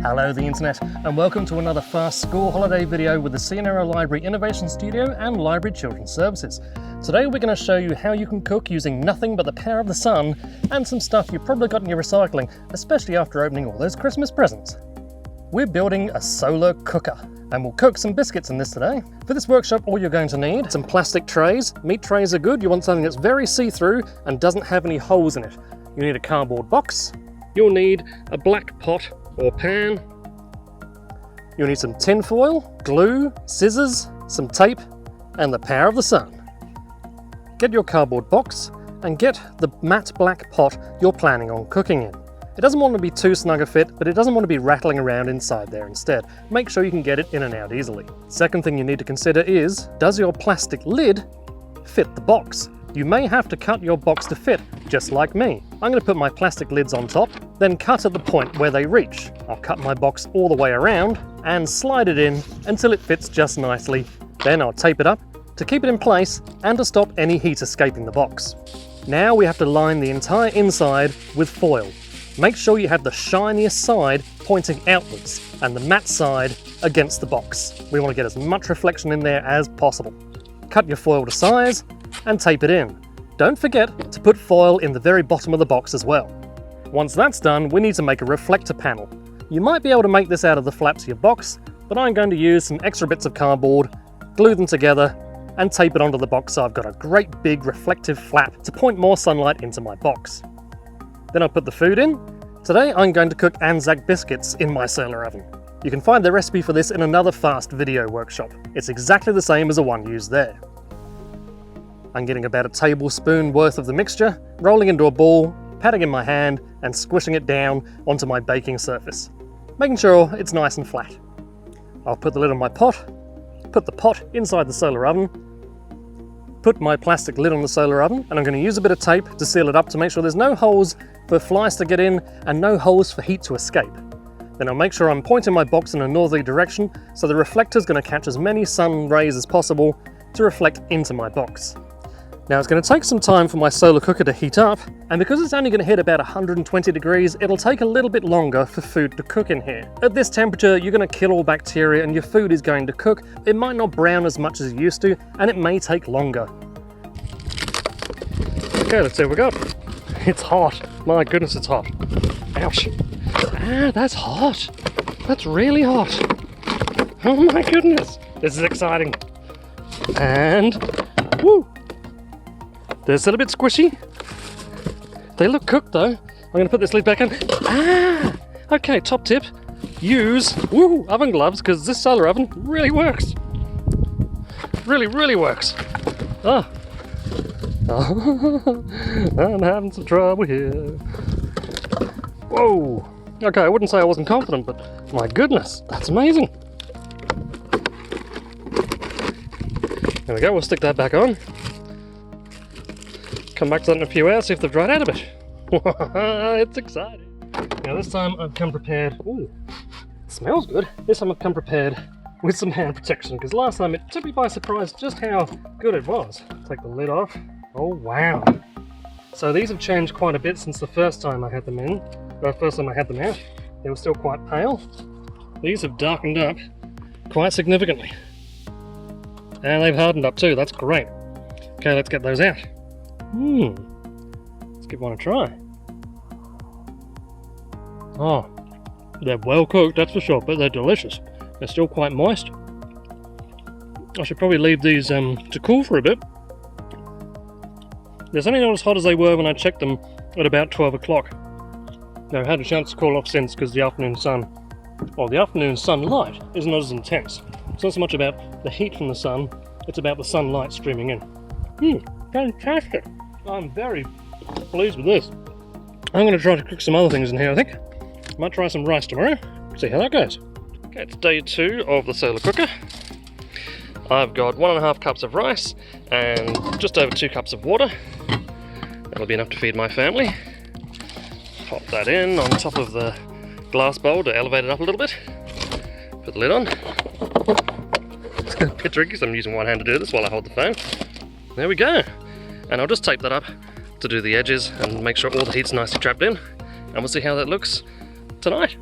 Hello the internet, and welcome to another fast school holiday video with the CNRL Library Innovation Studio and Library Children's Services. Today we're going to show you how you can cook using nothing but the power of the sun and some stuff you've probably got in your recycling, especially after opening all those Christmas presents. We're building a solar cooker, and we'll cook some biscuits in this today. For this workshop, all you're going to need some plastic trays. Meat trays are good. You want something that's very see-through and doesn't have any holes in it. You need a cardboard box. You'll need a black pot or pan. You'll need some tin foil, glue, scissors, some tape, and the power of the sun. Get your cardboard box and get the matte black pot you're planning on cooking in. It doesn't want to be too snug a fit, but it doesn't want to be rattling around inside there instead. Make sure you can get it in and out easily. Second thing you need to consider is, does your plastic lid fit the box? You may have to cut your box to fit, just like me. I'm going to put my plastic lids on top, then cut at the point where they reach. I'll cut my box all the way around and slide it in until it fits just nicely. Then I'll tape it up to keep it in place and to stop any heat escaping the box. Now we have to line the entire inside with foil. Make sure you have the shiniest side pointing outwards and the matte side against the box. We want to get as much reflection in there as possible. Cut your foil to size and tape it in. Don't forget to put foil in the very bottom of the box as well. Once that's done, we need to make a reflector panel. You might be able to make this out of the flaps of your box, but I'm going to use some extra bits of cardboard, glue them together, and tape it onto the box so I've got a great big reflective flap to point more sunlight into my box. Then I'll put the food in. Today I'm going to cook Anzac biscuits in my solar oven. You can find the recipe for this in another fast video workshop. It's exactly the same as the one used there. I'm getting about a tablespoon worth of the mixture, rolling into a ball, patting in my hand and squishing it down onto my baking surface, making sure it's nice and flat. I'll put the lid on my pot, put the pot inside the solar oven, put my plastic lid on the solar oven, and I'm going to use a bit of tape to seal it up to make sure there's no holes for flies to get in and no holes for heat to escape. Then I'll make sure I'm pointing my box in a northerly direction so the reflector is going to catch as many sun rays as possible to reflect into my box. Now it's going to take some time for my solar cooker to heat up, and because it's only going to hit about 120 degrees, it'll take a little bit longer for food to cook in here. At this temperature, you're going to kill all bacteria and your food is going to cook. It might not brown as much as it used to, and it may take longer. Okay, let's see what we got. It's hot. My goodness, it's hot. Ouch. Ah, that's hot. That's really hot. Oh my goodness. This is exciting. And, woo! They're still a bit squishy. They look cooked though. I'm going to put this lid back on. Ah! Okay, top tip. Use oven gloves because this solar oven really works. Really, really works. Oh. I'm having some trouble here. Whoa. Okay, I wouldn't say I wasn't confident, but my goodness, that's amazing. There we go, we'll stick that back on. Come back to that in a few hours, see if they've dried out a bit. It's exciting. Now this time I've come prepared. Ooh, it smells good. This time I've come prepared with some hand protection because last time it took me by surprise just how good it was. Take the lid off. Oh wow. So these have changed quite a bit since the first time I had them in. The first time I had them out. They were still quite pale. These have darkened up quite significantly. And they've hardened up too, that's great. Okay, let's get those out. Let's give one a try. Oh, they're well cooked, that's for sure, but they're delicious. They're still quite moist. I should probably leave these to cool for a bit. They're certainly not as hot as they were when I checked them at about 12 o'clock. Now, I've had a chance to cool off since because the afternoon sunlight is not as intense. It's not so much about the heat from the sun, it's about the sunlight streaming in. Fantastic! I'm very pleased with this. I'm going to try to cook some other things in here, I think. Might try some rice tomorrow, see how that goes. Okay, it's day 2 of the solar cooker. I've got 1.5 cups of rice and just over 2 cups of water. That'll be enough to feed my family. Pop that in on top of the glass bowl to elevate it up a little bit. Put the lid on. It's a bit tricky, so I'm using one hand to do this while I hold the phone. There we go. And I'll just tape that up to do the edges and make sure all the heat's nicely trapped in. And we'll see how that looks tonight.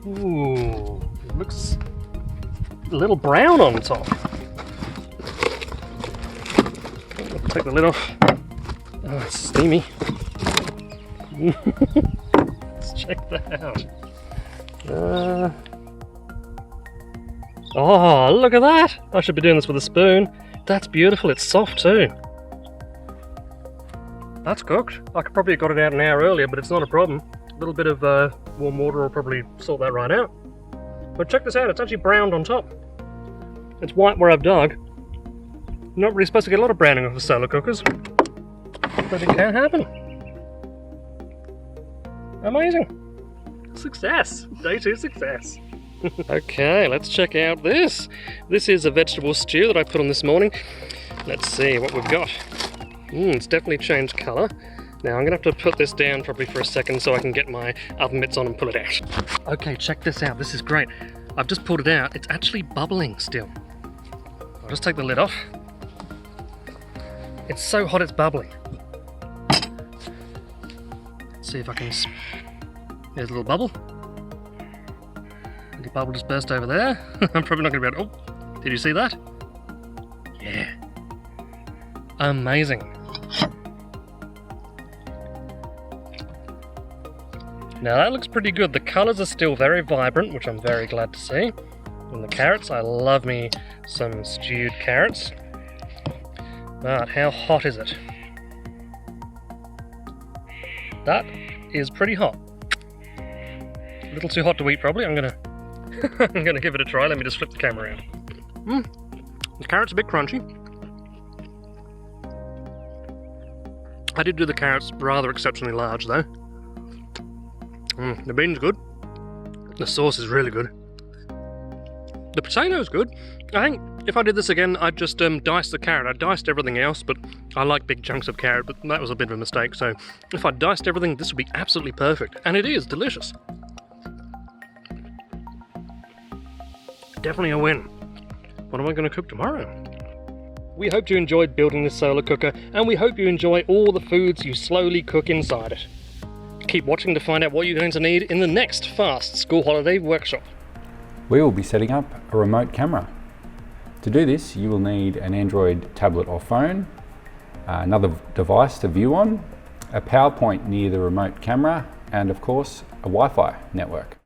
Ooh, it looks a little brown on top. Take the lid off. Oh, it's steamy. Let's check that out. Oh, look at that! I should be doing this with a spoon. That's beautiful, it's soft too. That's cooked. I could probably have got it out an hour earlier, but it's not a problem. A little bit of warm water will probably sort that right out. But check this out, it's actually browned on top. It's white where I've dug. Not really supposed to get a lot of browning off of solar cookers, but it can happen. Amazing. Success. Day 2 success. Okay, let's check out this. This is a vegetable stew that I put on this morning. Let's see what we've got. It's definitely changed colour. Now I'm going to have to put this down probably for a second so I can get my oven mitts on and pull it out. Okay, check this out. This is great. I've just pulled it out. It's actually bubbling still. I'll just take the lid off. It's so hot it's bubbling. Let's see if I can... There's a little bubble. The bubble just burst over there. I'm probably not going to be able to... Oh, did you see that? Yeah. Amazing. Now that looks pretty good. The colours are still very vibrant, which I'm very glad to see. And the carrots, I love me some stewed carrots. But how hot is it? That is pretty hot. A little too hot to eat probably. I'm gonna give it a try. Let me just flip the camera around. The carrot's a bit crunchy. I did do the carrots rather exceptionally large though. The bean's good. The sauce is really good. The potato's good. I think if I did this again, I'd just dice the carrot. I diced everything else, but I like big chunks of carrot, but that was a bit of a mistake. So if I diced everything, this would be absolutely perfect. And it is delicious. Definitely a win. What am I going to cook tomorrow? We hope you enjoyed building this solar cooker, and we hope you enjoy all the foods you slowly cook inside it. Keep watching to find out what you're going to need in the next Fast School Holiday workshop. We will be setting up a remote camera. To do this, you will need an Android tablet or phone, another device to view on, a power point near the remote camera, and of course, a Wi-Fi network.